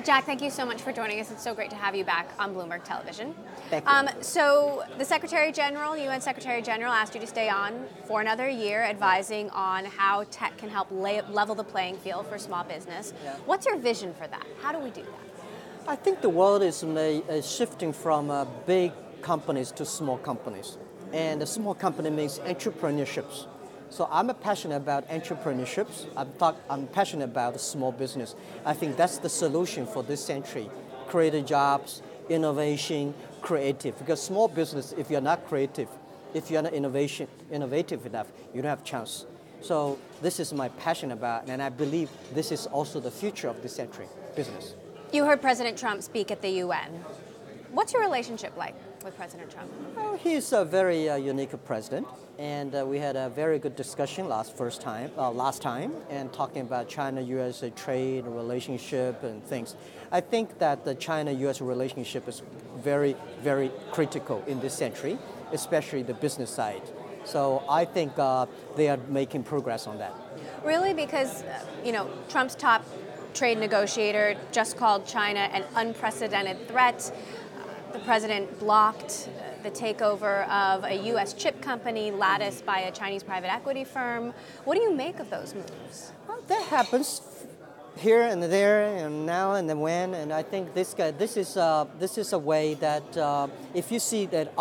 Jack, thank you so much for joining us. It's so great to have you back on Bloomberg Television. Thank you. So the Secretary General, UN Secretary General, asked you to stay on for another year advising on how tech can help level the playing field for small business. Yeah. What's your vision for that? How do we do that? I think the world is shifting from big companies to small companies. And a small company means entrepreneurships. So I'm passionate about entrepreneurships. I'm passionate about small business. I think that's the solution for this century. Creative jobs, innovation, creative. Because small business, if you're not creative, if you're not innovative enough, you don't have a chance. So this is my passion about, and I believe this is also the future of this century, business. You heard President Trump speak at the UN. What's your relationship like with President Trump? Well, he's a very unique president, and we had a very good discussion last time, and talking about China-U.S. trade relationship and things. I think that the China-U.S. relationship is very, very critical in this century, especially the business side. So I think they are making progress on that. Really? Because, Trump's top trade negotiator just called China an unprecedented threat. The president blocked the takeover of a U.S. chip company, Lattice, by a Chinese private equity firm. What do you make of those moves? Well, that happens here and there, and now and then when. And I think this is a way that if you see that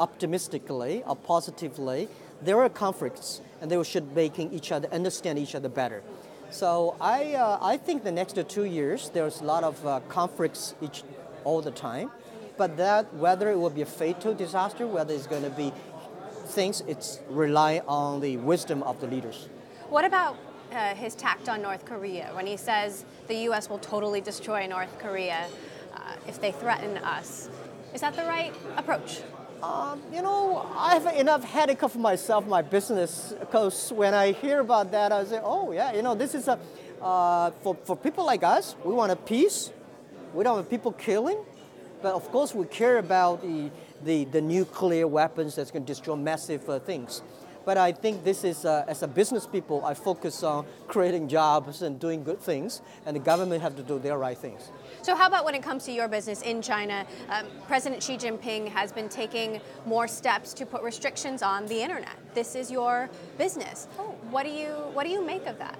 optimistically or positively, there are conflicts, and they should making each other understand each other better. So I think the next 2 years there's a lot of conflicts all the time, but that whether it will be a fatal disaster, whether it's going to be things, it's rely on the wisdom of the leaders. What about his tact on North Korea when he says the U.S. will totally destroy North Korea if they threaten us? Is that the right approach? I have enough headache of myself, my business, because when I hear about that, I say, oh yeah, this is for people like us, we want a peace. We don't want people killing, but of course we care about the nuclear weapons that's going to destroy massive things. But I think this is, as a business people, I focus on creating jobs and doing good things, and the government have to do their right things. So how about when it comes to your business in China? President Xi Jinping has been taking more steps to put restrictions on the internet. This is your business. What do you make of that?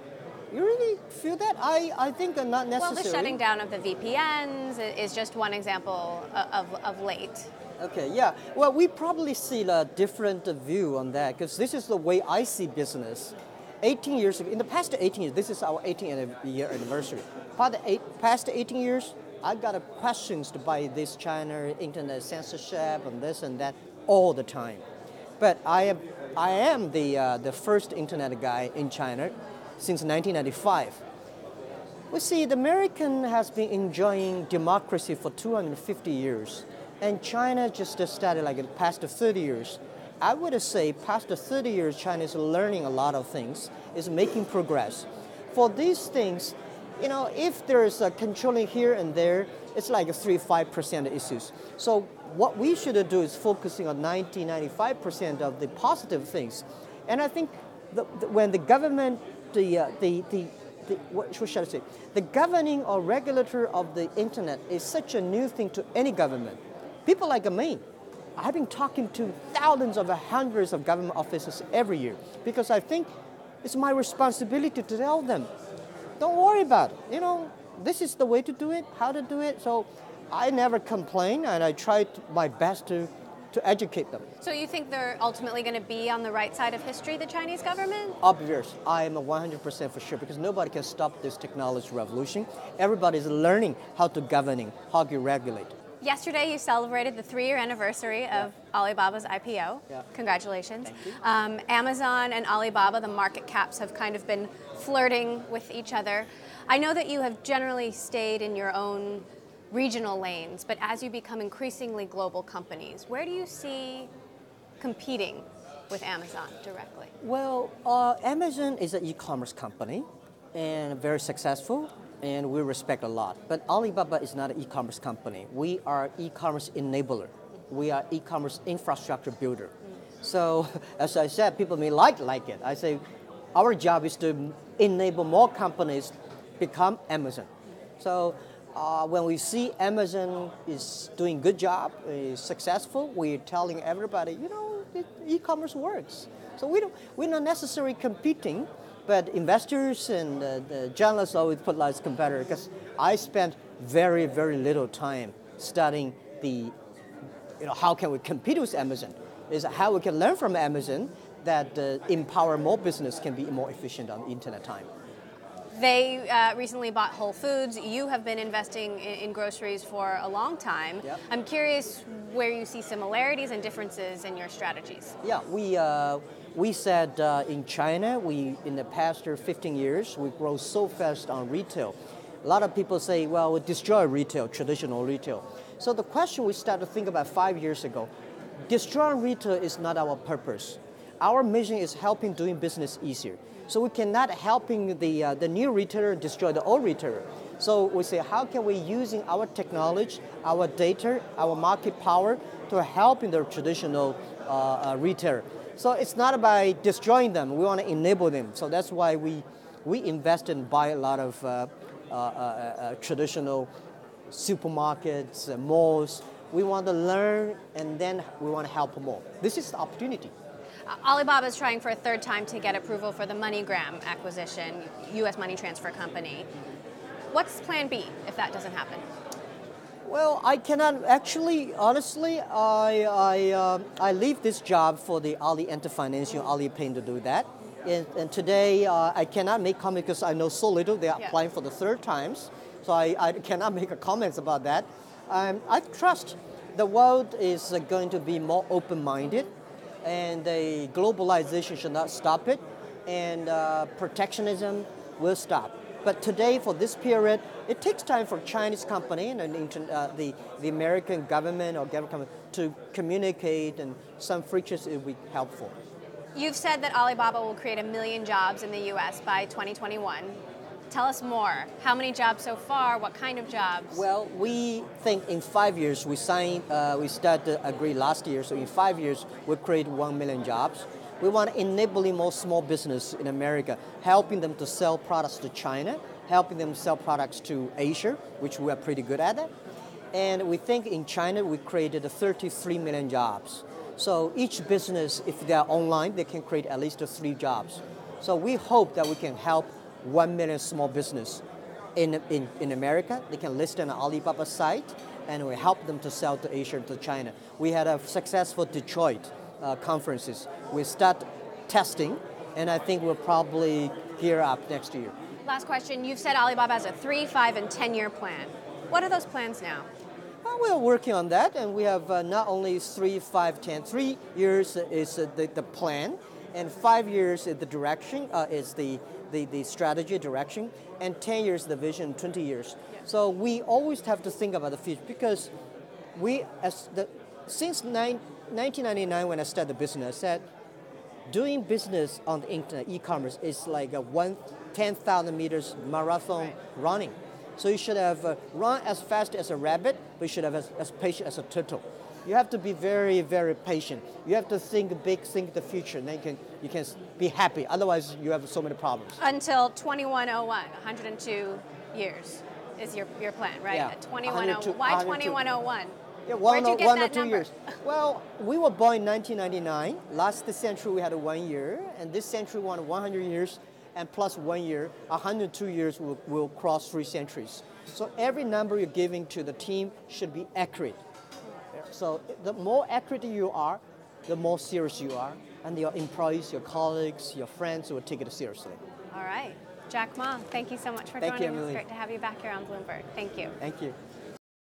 You really feel that? I think not necessarily. Well, the shutting down of the VPNs is just one example of late. Okay, yeah. Well, we probably see a different view on that, because this is the way I see business. 18 years ago, in the past 18 years, this is our 18th year anniversary. Past 18 years, I got questions by this China internet censorship and this and that all the time. But I am the first internet guy in China since 1995. We see the American has been enjoying democracy for 250 years, and China just started like in the past 30 years. I would say past 30 years, China is learning a lot of things, is making progress. For these things, if there is a controlling here and there, it's like 3-5% issues. So what we should do is focusing on 90-95% of the positive things. And I think when the government, what shall I say? The governing or regulator of the internet is such a new thing to any government. People like me, I've been talking to thousands of hundreds of government officers every year, because I think it's my responsibility to tell them, don't worry about it. This is the way to do it, how to do it. So I never complain, and I try my best to educate them. So you think they're ultimately going to be on the right side of history, the Chinese government? Obvious. I am 100% for sure, because nobody can stop this technology revolution. Everybody's learning how to govern, how to regulate. Yesterday, you celebrated the 3-year anniversary of Alibaba's IPO. Yeah. Congratulations. Thank you. Amazon and Alibaba, the market caps have kind of been flirting with each other. I know that you have generally stayed in your own regional lanes, but as you become increasingly global companies, where do you see competing with Amazon directly? Well, Amazon is an e-commerce company, and very successful, and we respect a lot. But Alibaba is not an e-commerce company. We are e-commerce enabler. We are e-commerce infrastructure builder. So, as I said, people may like it. I say, our job is to enable more companies become Amazon. So when we see Amazon is doing good job, is successful, we're telling everybody, e-commerce works. So we're not necessarily competing, but investors and the journalists always put us as competitor because I spent very, very little time studying how can we compete with Amazon, is how we can learn from Amazon that empower more business can be more efficient on internet time. They recently bought Whole Foods. You have been investing in groceries for a long time. Yep. I'm curious where you see similarities and differences in your strategies. Yeah, we said in China, in the past 15 years, we grow so fast on retail. A lot of people say, well, we destroy retail, traditional retail. So the question we started to think about 5 years ago, destroying retail is not our purpose. Our mission is helping doing business easier. So we cannot helping the new retailer destroy the old retailer. So we say, how can we using our technology, our data, our market power to help in the traditional retailer? So it's not about destroying them. We want to enable them. So that's why we invest and buy a lot of traditional supermarkets, malls. We want to learn, and then we want to help more. This is the opportunity. Alibaba is trying for a third time to get approval for the MoneyGram acquisition, U.S. money transfer company. What's plan B if that doesn't happen? Well, I cannot actually, honestly, I leave this job for the Ali Enter Financial, Alipay to do that. And today I cannot make comments because I know so little. They are applying for the third times, so I cannot make a comments about that. I trust the world is going to be more open-minded, and the globalization should not stop it, and protectionism will stop. But today, for this period, it takes time for Chinese company and the American government or government to communicate, and some frictions will be helpful. You've said that Alibaba will create 1 million jobs in the U.S. by 2021. Tell us more. How many jobs so far? What kind of jobs? Well, we think in 5 years, we started to agree last year, so in 5 years, we'll create 1 million jobs. We want to enabling more small business in America, helping them to sell products to China, helping them sell products to Asia, which we are pretty good at that. And we think in China, we created 33 million jobs. So each business, if they're online, they can create at least 3 jobs. So we hope that we can help 1 million small business in America. They can list on the Alibaba site, and we help them to sell to Asia, to China. We had a successful Detroit conferences. We start testing, and I think we'll probably gear up next year. Last question. You've said Alibaba has a 3, 5, and 10-year plan. What are those plans now? We are working on that, and we have not only 3, 5, 10. 3 years is the plan, and 5 years is the direction, is the strategy direction, and 10 years the vision, 20 years. So we always have to think about the future, because since 1999 when I started the business, I said doing business on the internet, e-commerce, is like a 10,000 meters marathon running. So you should have run as fast as a rabbit, but you should have as patient as a turtle. You have to be very, very patient. You have to think big, think the future, and then you can be happy. Otherwise, you have so many problems. Until 2101, 102 years is your plan, right? Yeah. 2101. Why 2101? Yeah, Where'd you get one that or 2 number? years. Well, we were born in 1999. Last century we had 1 year, and this century we want 100 years, and plus 1 year, 102 years will cross 3 centuries. So every number you're giving to the team should be accurate. So the more accurate you are, the more serious you are, and your employees, your colleagues, your friends will take it seriously. All right. Jack Ma, thank you so much for joining us. It's great to have you back here on Bloomberg. Thank you. Thank you.